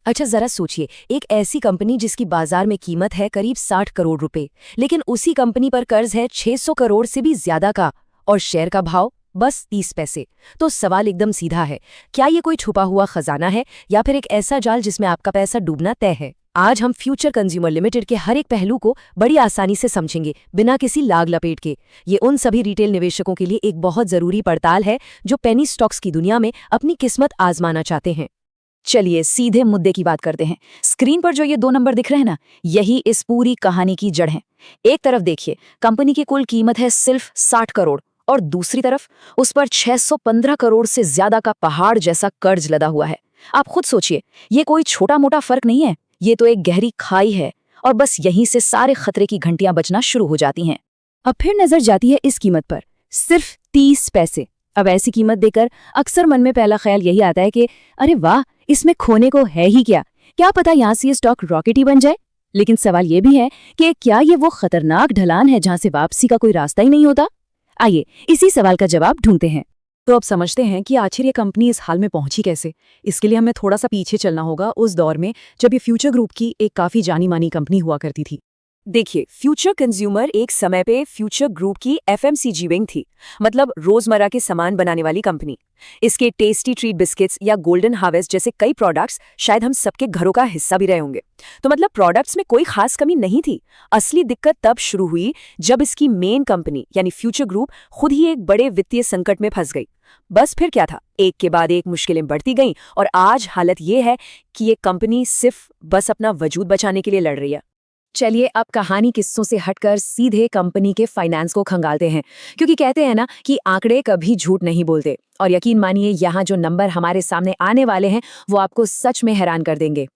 अच्छा जरा सोचिए, एक ऐसी कंपनी जिसकी बाजार में कीमत है करीब 60 करोड़ रुपए, लेकिन उसी कंपनी पर कर्ज है 600 करोड़ से भी ज्यादा का, और शेयर का भाव बस 30 पैसे। तो सवाल एकदम सीधा है, क्या ये कोई छुपा हुआ खजाना है या फिर एक ऐसा जाल जिसमें आपका पैसा डूबना तय है? आज हम फ्यूचर कंज्यूमर लिमिटेड के हर एक पहलू को बड़ी आसानी से समझेंगे, बिना किसी लाग लपेट के। ये उन सभी रिटेल निवेशकों के लिए एक बहुत जरूरी पड़ताल है जो पेनी स्टॉक्स की दुनिया में अपनी किस्मत आजमाना चाहते हैं। चलिए सीधे मुद्दे की बात करते हैं। स्क्रीन पर जो ये 2 नंबर दिख रहे हैं ना, यही इस पूरी कहानी की जड़ है। एक तरफ देखिए, कंपनी की कुल कीमत है सिर्फ 60 करोड़, और दूसरी तरफ उस पर 615 करोड़ से ज्यादा का पहाड़ जैसा कर्ज लदा हुआ है। आप खुद सोचिए, ये कोई छोटा मोटा फर्क नहीं है, ये तो एक गहरी खाई है। और बस यहीं से सारे खतरे की घंटियां बजना शुरू हो जाती हैं। अब फिर नजर जाती है इस कीमत पर, सिर्फ 30 पैसे। अब ऐसी कीमत देकर अक्सर मन में पहला ख्याल यही आता है कि अरे वाह, इसमें खोने को है ही क्या पता यहाँ से ये स्टॉक रॉकेट ही बन जाए। लेकिन सवाल ये भी है कि क्या ये वो खतरनाक ढलान है जहां से वापसी का कोई रास्ता ही नहीं होता? आइए इसी सवाल का जवाब ढूंढते हैं। तो अब समझते हैं कि आखिर ये कंपनी इस हाल में पहुंची कैसे। इसके लिए हमें थोड़ा सा पीछे चलना होगा, उस दौर में जब ये फ्यूचर ग्रुप की एक काफी जानी मानी कंपनी हुआ करती थी। देखिए, फ्यूचर कंज्यूमर एक समय पे फ्यूचर ग्रुप की एफएमसीजी विंग थी, मतलब रोजमर्रा के सामान बनाने वाली कंपनी। इसके टेस्टी ट्रीट बिस्किट्स या गोल्डन हार्वेस्ट जैसे कई प्रोडक्ट्स शायद हम सबके घरों का हिस्सा भी रहे होंगे। तो मतलब प्रोडक्ट्स में कोई खास कमी नहीं थी। असली दिक्कत तब शुरू हुई जब इसकी मेन कंपनी यानी फ्यूचर ग्रुप खुद ही एक बड़े वित्तीय संकट में फंस गई। बस फिर क्या था, एक के बाद एक मुश्किलें बढ़ती गईं और आज हालत ये है कि ये कंपनी सिर्फ बस अपना वजूद बचाने के लिए लड़ रही है। चलिए अब कहानी किस्सों से हटकर सीधे कंपनी के फाइनेंस को खंगालते हैं, क्योंकि कहते हैं ना कि आंकड़े कभी झूठ नहीं बोलते। और यकीन मानिए, यहाँ जो नंबर हमारे सामने आने वाले हैं वो आपको सच में हैरान कर देंगे।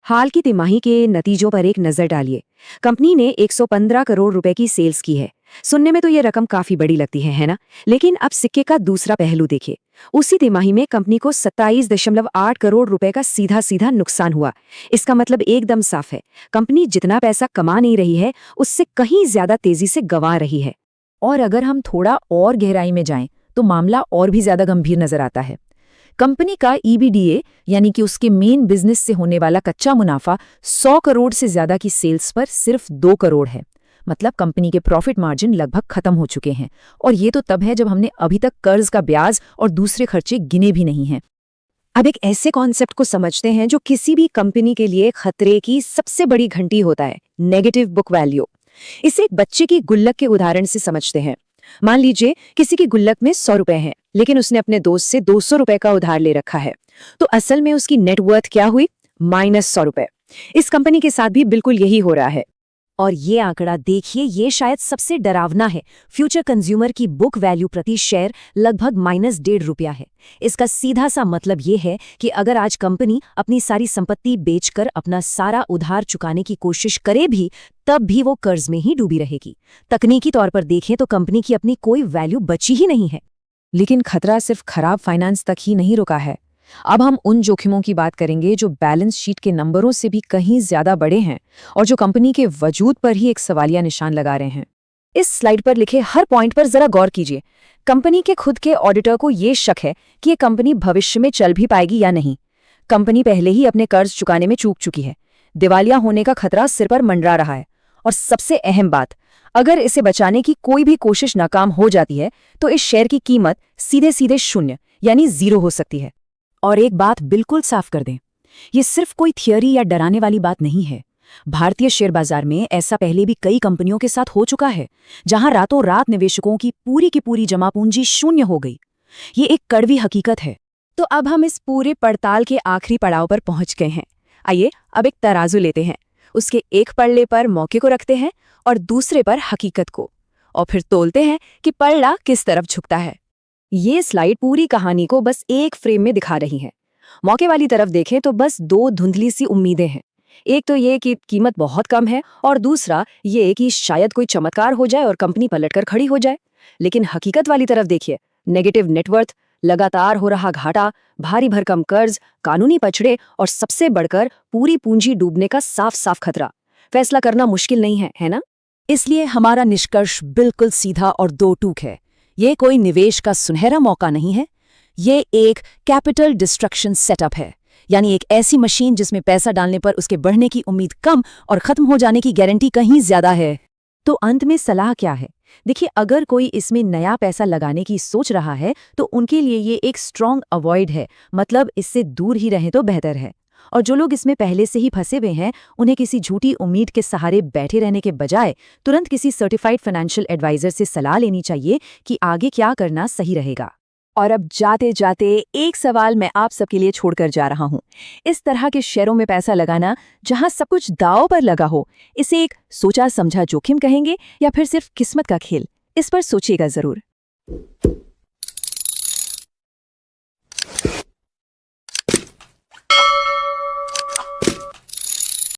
हाल की तिमाही के नतीजों पर एक नजर डालिए। कंपनी ने 115 करोड़ रुपए की सेल्स की है। सुनने में तो ये रकम काफी बड़ी लगती है ना? लेकिन अब सिक्के का दूसरा पहलू देखिए। उसी तिमाही में कंपनी को 27.8 करोड़ रुपए का सीधा सीधा नुकसान हुआ। इसका मतलब एकदम साफ है, कंपनी जितना पैसा कमा नहीं रही है उससे कहीं ज्यादा तेजी से गंवा रही है। और अगर हम थोड़ा और गहराई में जाएं तो मामला और भी ज्यादा गंभीर नजर आता है। कंपनी का ईबीडीए यानी कि उसके मेन बिजनेस से होने वाला कच्चा मुनाफा 100 करोड़ से ज्यादा की सेल्स पर सिर्फ 2 करोड़ है। मतलब कंपनी के प्रॉफिट मार्जिन लगभग खत्म हो चुके हैं। और ये तो तब है जब हमने अभी तक कर्ज का ब्याज और दूसरे खर्चे गिने भी नहीं हैं। अब एक ऐसे कॉन्सेप्ट को समझते हैं जो किसी भी कंपनी के लिए खतरे की सबसे बड़ी घंटी होता है, नेगेटिव बुक वैल्यू। इसे एक बच्चे की गुल्लक के उदाहरण से समझते हैं। मान लीजिए किसी की गुल्लक में 100 रुपए हैं, लेकिन उसने अपने दोस्त से 200 रुपए का उधार ले रखा है। तो असल में उसकी नेटवर्थ क्या हुई? -100 रुपए। इस कंपनी के साथ भी बिल्कुल यही हो रहा है। और ये आंकड़ा देखिए, ये शायद सबसे डरावना है। फ्यूचर कंज्यूमर की बुक वैल्यू प्रति शेयर लगभग -1.5 रुपया है। इसका सीधा सा मतलब ये है कि अगर आज कंपनी अपनी सारी संपत्ति बेचकर अपना सारा उधार चुकाने की कोशिश करे भी, तब भी वो कर्ज में ही डूबी रहेगी। तकनीकी तौर पर देखें तो कंपनी की अपनी कोई वैल्यू बची ही नहीं है। लेकिन खतरा सिर्फ खराब फाइनेंस तक ही नहीं रुका है। अब हम उन जोखिमों की बात करेंगे जो बैलेंस शीट के नंबरों से भी कहीं ज्यादा बड़े हैं और जो कंपनी के वजूद पर ही एक सवालिया निशान लगा रहे हैं। इस स्लाइड पर लिखे हर पॉइंट पर जरा गौर कीजिए। कंपनी के खुद के ऑडिटर को ये शक है कि ये कंपनी भविष्य में चल भी पाएगी या नहीं। कंपनी पहले ही अपने कर्ज चुकाने में चूक चुकी है। दिवालिया होने का खतरा सिर पर मंडरा रहा है। और सबसे अहम बात, अगर इसे बचाने की कोई भी कोशिश नाकाम हो जाती है तो इस शेयर की कीमत सीधे सीधे 0 यानी 0 हो सकती है। और एक बात बिल्कुल साफ कर दें, ये सिर्फ कोई थियरी या डराने वाली बात नहीं है। भारतीय शेयर बाजार में ऐसा पहले भी कई कंपनियों के साथ हो चुका है, जहां रातों रात निवेशकों की पूरी जमा पूंजी 0 हो गई। ये एक कड़वी हकीकत है। तो अब हम इस पूरे पड़ताल के आखिरी पड़ाव पर पहुंच गए हैं। आइए अब एक तराजू लेते हैं, उसके एक पल्ले पर मौके को रखते हैं और दूसरे पर हकीकत को, और फिर तोलते हैं कि पल्ला किस तरफ झुकता है। ये स्लाइड पूरी कहानी को बस एक फ्रेम में दिखा रही है। मौके वाली तरफ देखें तो बस 2 धुंधली सी उम्मीदें हैं। एक तो ये कि कीमत बहुत कम है, और दूसरा ये कि शायद कोई चमत्कार हो जाए और कंपनी पलटकर खड़ी हो जाए। लेकिन हकीकत वाली तरफ देखिए, नेगेटिव नेटवर्थ, लगातार हो रहा घाटा, भारी भरकम कर्ज, कानूनी पछड़े और सबसे बढ़कर पूरी पूंजी डूबने का साफ साफ खतरा। फैसला करना मुश्किल नहीं है ना? इसलिए हमारा निष्कर्ष बिल्कुल सीधा और 2 टूक है। ये कोई निवेश का सुनहरा मौका नहीं है, ये एक कैपिटल डिस्ट्रक्शन सेटअप है। यानी एक ऐसी मशीन जिसमें पैसा डालने पर उसके बढ़ने की उम्मीद कम और खत्म हो जाने की गारंटी कहीं ज्यादा है। तो अंत में सलाह क्या है? देखिए, अगर कोई इसमें नया पैसा लगाने की सोच रहा है तो उनके लिए ये एक स्ट्रॉन्ग अवॉइड है, मतलब इससे दूर ही रहें तो बेहतर है। और जो लोग इसमें पहले से ही फंसे हुए हैं, उन्हें किसी झूठी उम्मीद के सहारे बैठे रहने के बजाय तुरंत किसी सर्टिफाइड फाइनेंशियल एडवाइजर से सलाह लेनी चाहिए कि आगे क्या करना सही रहेगा। और अब जाते जाते एक सवाल मैं आप सबके लिए छोड़कर जा रहा हूं। इस तरह के शेयरों में पैसा लगाना जहां सब कुछ दांव पर लगा हो, इसे एक सोचा समझा जोखिम कहेंगे या फिर सिर्फ किस्मत का खेल? इस पर सोचिएगा जरूर।